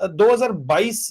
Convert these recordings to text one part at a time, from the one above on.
2022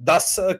10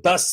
10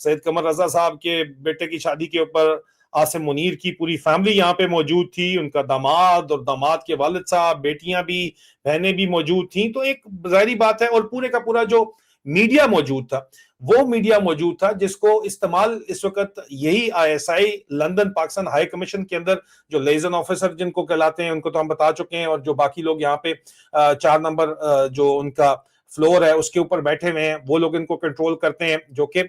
سید قمر رضا صاحب کے بیٹے کی شادی کے اوپر عاصم منیر کی پوری فیملی یہاں پہ موجود تھی, ان کا داماد اور داماد کے والد صاحب, بیٹیاں بھی, بہنیں بھی موجود تھیں. تو ایک ظاہری بات ہے, اور پورے کا پورا جو میڈیا موجود تھا وہ میڈیا موجود تھا جس کو استعمال اس وقت یہی آئی ایس آئی لندن پاکستان ہائی کمیشن کے اندر جو لیزن آفیسر جن کو کہلاتے ہیں, ان کو تو ہم بتا چکے ہیں, اور جو باقی لوگ یہاں پہ 4 نمبر جو ان کا فلور ہے اس کے اوپر بیٹھے ہوئے ہیں, وہ لوگ ان کو کنٹرول کرتے ہیں, جو کہ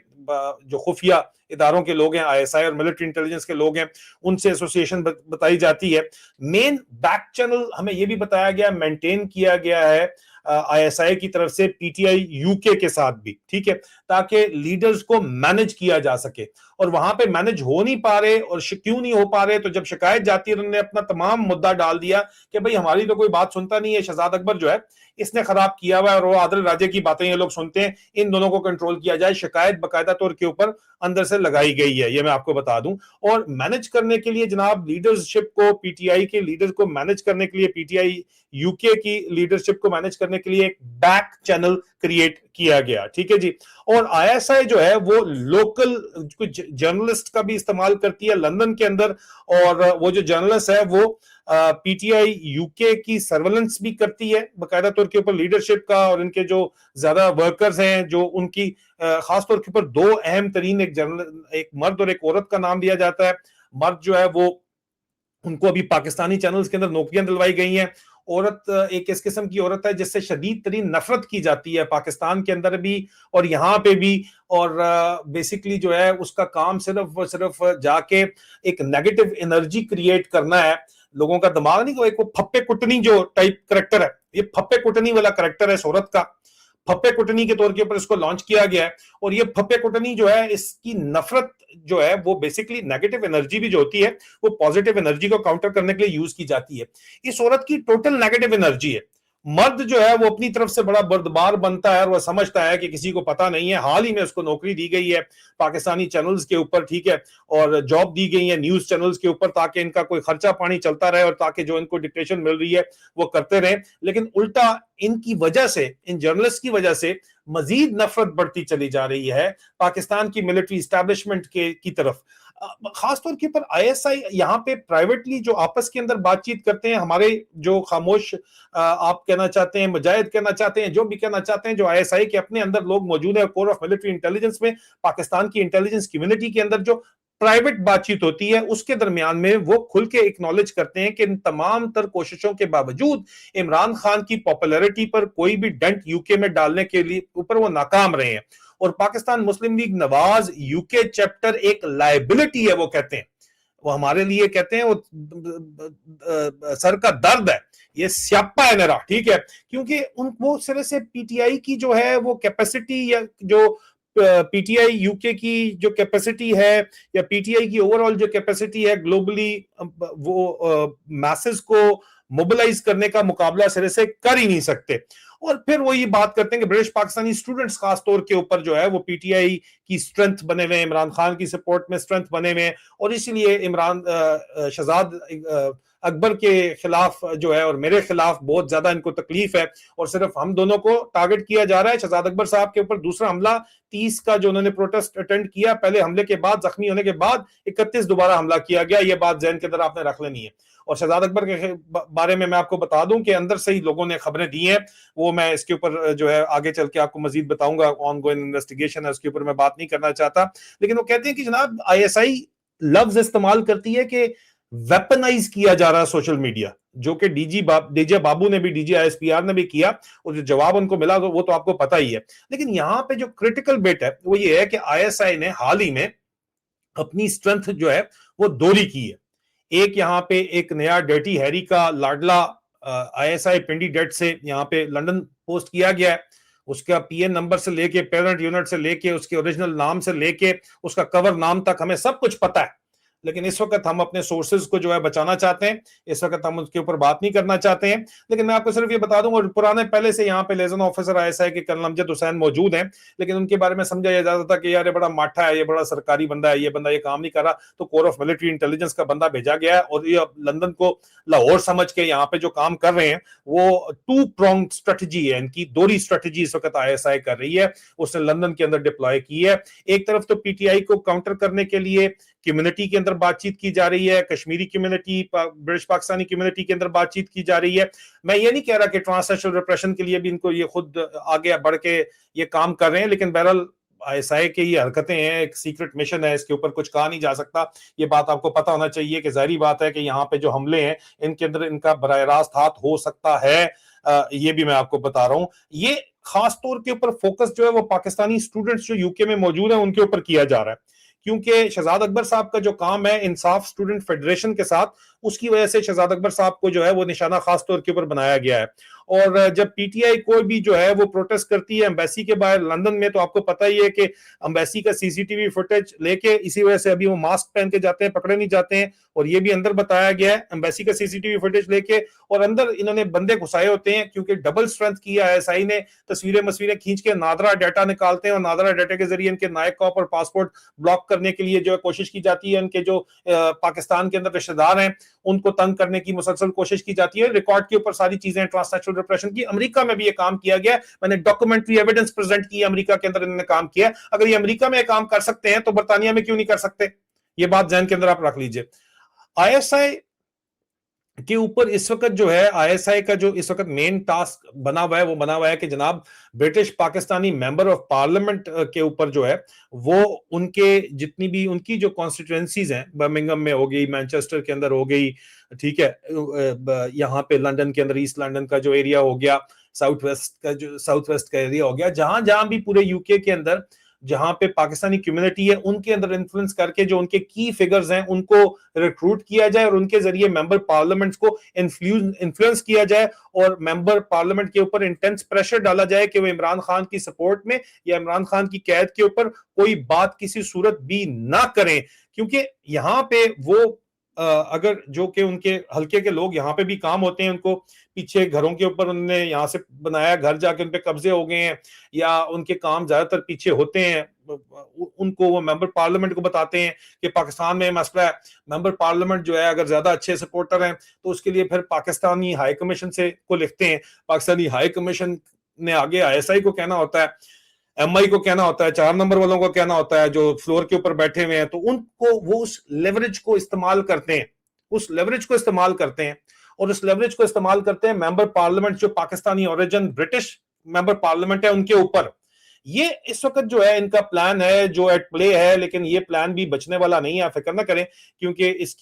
جو خفیہ اداروں کے لوگ ہیں, آئی ایس آئی اور ملٹری انٹیلیجنس کے لوگ ہیں, ان سے ایسوسیشن بتائی جاتی ہے. مین بیک چینل ہمیں یہ بھی بتایا گیا, مینٹین کیا گیا ہے آئی ایس آئی کی طرف سے پی ٹی آئی یو کے ساتھ بھی, ٹھیک ہے, تاکہ لیڈرز کو مینج کیا جا سکے. اور وہاں پہ مینج ہو نہیں پا رہے, اور کیوں نہیں ہو پا رہے, تو جب شکایت جاتی ہے انہوں نے اپنا تمام مدعا ڈال دیا کہ بھئی ہماری تو کوئی بات سنتا نہیں ہے, شہزاد اکبر جو ہے اس نے خراب کیا ہوا ہے, اور وہ عادل راجے کی باتیں یہ لوگ سنتے ہیں, ان دونوں کو کنٹرول کیا جائے. شکایت باقاعدہ طور کے اوپر اندر سے لگائی گئی ہے, یہ میں آپ کو بتا دوں. اور مینج کرنے کے لیے جناب لیڈرشپ کو, پی ٹی آئی کے لیڈر کو مینج کرنے کے لیے, پی ٹی آئی یو کے کی لیڈرشپ کو مینج کرنے کے لیے ایک بیک چینل کریٹ کیا گیا, ٹھیک ہے جی. اور آئی ایس آئی جو ہے وہ لوکل کچھ جرنلسٹ کا بھی استعمال کرتی ہے لندن کے اندر, اور وہ جو جرنلسٹ ہے وہ پی ٹی آئی یو کے کی سرویلنس بھی کرتی ہے باقاعدہ طور کے اوپر لیڈرشپ کا, اور ان کے جو زیادہ ورکرز ہیں جو ان کی خاص طور کے اوپر 2 اہم ترین, ایک مرد اور ایک عورت کا نام دیا جاتا ہے. مرد جو ہے وہ ان کو ابھی پاکستانی چینلز کے اندر نوکریاں دلوائی گئی ہیں. عورت ایک اس قسم کی عورت ہے جس سے شدید ترین نفرت کی جاتی ہے پاکستان کے اندر بھی اور یہاں پہ بھی, اور بیسیکلی جو ہے اس کا کام صرف جا کے ایک نیگیٹو انرجی کریٹ کرنا ہے لوگوں کا دماغ. نہیں, ایک وہ پھپے کٹنی جو ٹائپ کریکٹر ہے, یہ پھپے کٹنی والا کریکٹر ہے اس عورت کا, پھپے کٹنی کے طور کے اوپر اس کو لانچ کیا گیا ہے. اور یہ پھپے کٹنی جو ہے, اس کی نفرت جو ہے وہ بیسیکلی نیگیٹو انرجی بھی جو ہوتی ہے وہ پازیٹیو انرجی کو کاؤنٹر کرنے کے لیے یوز کی جاتی ہے. اس عورت کی ٹوٹل نیگیٹو انرجی ہے. مرد جو ہے وہ اپنی طرف سے بڑا بردبار بنتا ہے اور وہ سمجھتا ہے کہ کسی کو پتا نہیں ہے. حال ہی میں اس کو نوکری دی گئی ہے پاکستانی چینلز کے اوپر, ٹھیک ہے, اور جاب دی گئی ہے نیوز چینلز کے اوپر تاکہ ان کا کوئی خرچہ پانی چلتا رہے اور تاکہ جو ان کو ڈکٹیشن مل رہی ہے وہ کرتے رہیں. لیکن الٹا ان کی وجہ سے, ان جرنلسٹ کی وجہ سے مزید نفرت بڑھتی چلی جا رہی ہے پاکستان کی ملٹری اسٹیبلشمنٹ کی طرف. خاص طور کے اوپر آئی ایس آئی یہاں پہ پرائیویٹلی جو آپس کے اندر بات چیت کرتے ہیں, ہمارے جو خاموش آپ کہنا چاہتے ہیں, مجاہد کہنا چاہتے ہیں, جو بھی کہنا چاہتے ہیں, جو آئی ایس آئی کے اپنے اندر لوگ موجود ہیں کور آف ملٹری انٹیلیجنس میں, پاکستان کی انٹیلیجنس کمیونٹی کے اندر جو پرائیویٹ بات چیت ہوتی ہے اس کے درمیان میں وہ کھل کے اکنالج کرتے ہیں کہ ان تمام تر کوششوں کے باوجود عمران خان کی پاپولیرٹی پر کوئی بھی ڈنٹ یو کے میں ڈالنے کے لیے اوپر وہ ناکام رہے ہیں. اور پاکستان مسلم لیگ نواز یو کے چیپٹر ایک لائبلٹی ہے, وہ کہتے ہیں, وہ ہمارے لیے کہتے ہیں وہ سر کا درد ہے, یہ سیاپا ہے میرا, ٹھیک ہے, کیونکہ وہ سرے سے پی ٹی آئی کی جو ہے وہ کیپیسٹی, یا جو پی ٹی آئی یو کے کی جو کیپیسٹی ہے, یا پی ٹی آئی کی اوور آل جو کیپیسٹی ہے گلوبلی, وہ میسز کو موبلائز کرنے کا مقابلہ سرے سے کر ہی نہیں سکتے. اور پھر وہ یہ بات کرتے ہیں کہ برٹش پاکستانی اسٹوڈنٹس خاص طور کے اوپر جو ہے وہ پی ٹی آئی کی سٹرنتھ بنے ہوئے ہیں, عمران خان کی سپورٹ میں سٹرنتھ بنے ہوئے ہیں, اور اسی لیے شہزاد اکبر کے خلاف جو ہے اور میرے خلاف بہت زیادہ ان کو تکلیف ہے, اور صرف ہم دونوں کو ٹارگٹ کیا جا رہا ہے. شہزاد اکبر صاحب کے اوپر دوسرا حملہ 30 کا جو انہوں نے پروٹیسٹ اٹینڈ کیا, پہلے حملے کے بعد زخمی ہونے کے بعد 31 دوبارہ حملہ کیا گیا, یہ بات ذہن کے اندر آپ نے رکھ لینی ہے. اور شہزاد اکبر کے بارے میں آپ کو بتا دوں کہ اندر سے ہی لوگوں نے خبریں دی ہیں, وہ میں اس کے اوپر جو ہے آگے چل کے آپ کو مزید بتاؤں گا, آن گوئنگ انویسٹیگیشن ہے اس کے اوپر میں بات نہیں کرنا چاہتا. لیکن وہ کہتے ہیں کہ جناب آئی ایس آئی لفظ استعمال کرتی ہے کہ ویپنائز کیا جا رہا ہے سوشل میڈیا, جو کہ ڈی جے بابو نے بھی, D J I S P R نے بھی کیا, اور جو جواب ان کو ملا وہ تو آپ کو پتا ہی ہے. لیکن یہاں پہ جو کریٹیکل بیٹ ہے وہ یہ ہے کہ آئی ایس آئی نے حال ہی میں اپنی سٹرنتھ جو ہے وہ دوہری کی ہے. ایک یہاں پہ ایک نیا ڈرٹی ہیری کا لاڈلا آئی ایس آئی پنڈی ڈیٹ سے یہاں پہ لندن پوسٹ کیا گیا ہے. اس کا پی این نمبر سے لے کے, پیرنٹ یونٹ سے لے کے, اس کے اوریجنل نام سے لے کے, اس کا کور نام تک ہمیں سب کچھ پتا ہے. لیکن اس وقت ہم اپنے سورسز کو جو ہے بچانا چاہتے ہیں, اس وقت ہم اس کے اوپر بات نہیں کرنا چاہتے ہیں. لیکن میں آپ کو صرف یہ بتا دوں, اور پرانے پہلے سے یہاں پہ لیزن آفیسر آئی ایس آئی کے کرنل امجد حسین موجود ہیں, لیکن ان کے بارے میں سمجھا یہ جاتا تھا کہ یار یہ بڑا ماٹھا ہے, یہ بڑا سرکاری بندہ ہے, یہ بندہ یہ کام نہیں کر رہا, تو کور آف ملٹری انٹیلیجنس کا بندہ بھیجا گیا ہے, اور یہ لندن کو لاہور سمجھ کے یہاں پہ جو کام کر رہے ہیں وہ ٹو پرونگ اسٹریٹجی ہے, ان کی دوہری اسٹریٹجی اس وقت آئی ایس آئی کر رہی ہے, اس نے لندن کے اندر ڈپلوائے کی ہے. ایک طرف تو پی ٹی آئی کو کاؤنٹر کرنے کے لیے کمیونٹی کے اندر بات چیت کی جا رہی ہے, Kashmiri community, British Pakistani community کے اندر بات چیت کی جا رہی ہے. میں یہ نہیں کہہ رہا کہ ٹرانسلیشنل ریپریشن کے لیے بھی ان کو یہ خود آگے بڑھ کے یہ کام کر رہے ہیں, لیکن بہرحال آئی ایس آئی کے یہ حرکتیں ہیں, ایک سیکرٹ مشن ہے, اس کے اوپر کچھ کہا نہیں جا سکتا. یہ بات آپ کو پتہ ہونا چاہیے کہ ظاہری بات ہے کہ یہاں پہ جو حملے ہیں ان کے اندر ان کا براہ راست ہاتھ ہو سکتا ہے, یہ بھی میں آپ کو بتا رہا ہوں. یہ خاص طور کے اوپر فوکس جو ہے وہ پاکستانی اسٹوڈنٹس جو یو کے میں موجود ہیں ان کے اوپر کیا جا رہا ہے, کیونکہ شہزاد اکبر صاحب کا جو کام ہے انصاف اسٹوڈنٹ فیڈریشن کے ساتھ, اس کی وجہ سے شہزاد اکبر صاحب کو جو ہے وہ نشانہ خاص طور کے اوپر بنایا گیا ہے. اور جب پی ٹی آئی کوئی بھی جو ہے وہ پروٹیسٹ کرتی ہے ایمبیسی کے باہر لندن میں, تو آپ کو پتہ ہی ہے کہ ایمبیسی کا سی سی ٹی وی فوٹیج لے کے, اسی وجہ سے ابھی وہ ماسک پہن کے جاتے ہیں, پکڑے نہیں جاتے ہیں, اور یہ بھی اندر بتایا گیا ہے ایمبیسی کا سی سی ٹی وی فوٹیج لے کے, اور اندر انہوں نے بندے گھسائے ہوتے ہیں, کیونکہ ڈبل اسٹرینتھ کی آئی ایس آئی نے تصویریں کھینچ کے نادرا ڈیٹا نکالتے ہیں, اور نادرا ڈیٹا کے ذریعے ان کے نائک کاپ اور پاسپورٹ بلاک کرنے کے لیے جو ہے کوشش کی جاتی ہے, ان کے جو پاکستان کے اندر رشتہ دار ہیں ان کو تنگ کرنے کی مسلسل کوشش کی جاتی ہے. ریکارڈ کے اوپر ساری چیزیں ٹرانسلیشنل ریپریشن کی. امریکہ میں بھی یہ کام کیا گیا, میں نے ڈاکومنٹری ایویڈنس پریزنٹ کی, امریکہ کے اندر انہوں نے کام کیا. اگر یہ امریکہ میں کام کر سکتے ہیں تو برطانیہ میں کیوں نہیں کر سکتے, یہ بات ذہن کے اندر آپ رکھ لیجئے. آئی ایس آئی کے اوپر اس وقت جو ہے آئی ایس آئی کا جو اس وقت مین ٹاسک بنا ہوا ہے وہ بنا ہوا ہے کہ جناب British Pakistani member of parliament کے اوپر جو ہے وہ ان کے جتنی بھی ان کی جو کانسٹیٹوئنسیز ہیں, برمنگھم میں ہو گئی, مانچسٹر کے اندر ہو گئی, ٹھیک ہے, یہاں پہ لندن کے اندر ایسٹ لندن کا جو ایریا ہو گیا, ساؤتھ ویسٹ کا ایریا ہو گیا, جہاں جہاں بھی پورے یو کے کے اندر جہاں پہ پاکستانی کمیونٹی ہے ان کے اندر انفلوئنس کر کے جو ان کے کی فگرز ہیں ان کو ریکروٹ کیا جائے, اور ان کے ذریعے ممبر پارلیمنٹس کو انفلوئنس کیا جائے, اور ممبر پارلیمنٹ کے اوپر انٹینس پریشر ڈالا جائے کہ وہ عمران خان کی سپورٹ میں یا عمران خان کی قید کے اوپر کوئی بات کسی صورت بھی نہ کریں. کیونکہ یہاں پہ وہ اگر جو کہ ان کے حلقے کے لوگ یہاں پہ بھی کام ہوتے ہیں, ان کو پیچھے گھروں کے اوپر انہوں نے یہاں سے بنایا, گھر جا کے ان پہ قبضے ہو گئے ہیں, یا ان کے کام زیادہ تر پیچھے ہوتے ہیں, ان کو وہ ممبر پارلیمنٹ کو بتاتے ہیں کہ پاکستان میں مسئلہ ہے. ممبر پارلیمنٹ جو ہے اگر زیادہ اچھے سپورٹر ہیں تو اس کے لیے پھر پاکستانی ہائی کمیشن سے کو لکھتے ہیں, پاکستانی ہائی کمیشن نے آگے آئی ایس آئی کو کہنا ہوتا ہے, ایم آئی کو کہنا ہوتا ہے, 4 نمبر والوں کو کہنا ہوتا ہے جو فلور کے اوپر بیٹھے ہوئے ہیں, تو ان کو وہ اس لیوریج کو استعمال کرتے ہیں, اس لیوریج کو استعمال کرتے ہیں, اور اس لیوریج کو استعمال کرتے ہیں ممبر پارلیمنٹ جو Pakistani origin British member parliament ہے ان کے اوپر. یہ اس وقت جو ہے ان کا پلان ہے جو ایٹ پلے ہے, لیکن یہ پلان بھی بچنے والا نہیں ہے, فکر نہ کریں, کیونکہ اس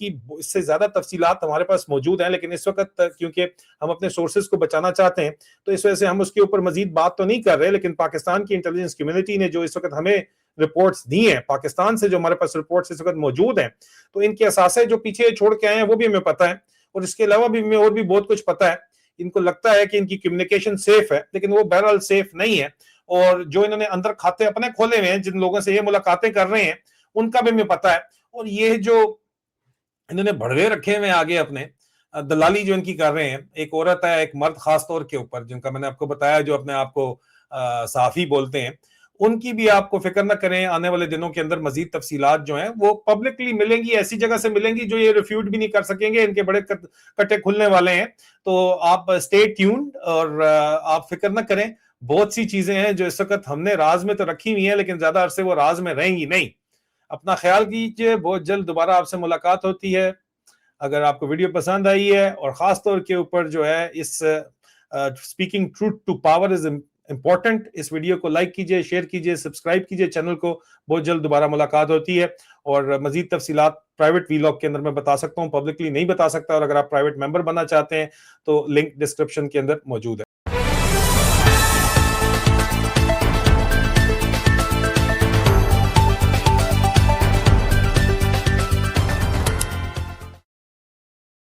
سے زیادہ تفصیلات ہمارے پاس موجود ہیں, لیکن اس وقت کیونکہ ہم اپنے سورسز کو بچانا چاہتے ہیں تو اس وجہ سے ہم اس کے اوپر مزید بات تو نہیں کر رہے. لیکن پاکستان کی انٹیلیجنس کمیونٹی نے جو اس وقت ہمیں رپورٹس دی ہیں, پاکستان سے جو ہمارے پاس رپورٹس اس وقت موجود ہیں, تو ان کے اثاثے جو پیچھے چھوڑ کے آئے ہیں وہ بھی ہمیں پتہ ہے, اور اس کے علاوہ بھی ہمیں اور بھی بہت کچھ پتہ ہے. ان کو لگتا ہے کہ ان کی کمیونیکیشن سیف ہے, لیکن وہ بہرحال سیف نہیں ہے, اور جو انہوں نے اندر کھاتے اپنے کھولے ہوئے ہیں, جن لوگوں سے یہ ملاقاتیں کر رہے ہیں ان کا بھی ہمیں پتہ ہے. اور یہ جو انہوں نے بڑھوے رکھے ہوئے آگے اپنے دلالی جو ان کی کر رہے ہیں, ایک عورت ہے ایک مرد خاص طور کے اوپر جن کا میں نے آپ کو بتایا جو اپنے آپ کو صحافی بولتے ہیں, ان کی بھی آپ کو فکر نہ کریں, آنے والے دنوں کے اندر مزید تفصیلات جو ہیں وہ پبلکلی ملیں گی, ایسی جگہ سے ملیں گی جو یہ ریفیوٹ بھی نہیں کر سکیں گے, ان کے بڑے کٹے کھلنے والے ہیں. تو آپ اسٹے ٹیونڈ, اور آپ فکر نہ کریں, بہت سی چیزیں ہیں جو اس وقت ہم نے راز میں تو رکھی ہوئی ہیں, لیکن زیادہ عرصے وہ راز میں رہیں گی نہیں. اپنا خیال کیجئے, بہت جلد دوبارہ آپ سے ملاقات ہوتی ہے. اگر آپ کو ویڈیو پسند آئی ہے, اور خاص طور کے اوپر جو ہے اس speaking truth to power is important, اس ویڈیو کو لائک کیجئے, شیئر کیجئے, سبسکرائب کیجئے چینل کو. بہت جلد دوبارہ ملاقات ہوتی ہے, اور مزید تفصیلات پرائیویٹ ویلاگ کے اندر میں بتا سکتا ہوں, پبلکلی نہیں بتا سکتا, اور اگر آپ پرائیویٹ ممبر بننا چاہتے ہیں تو لنک ڈسکرپشن کے اندر موجود ہے.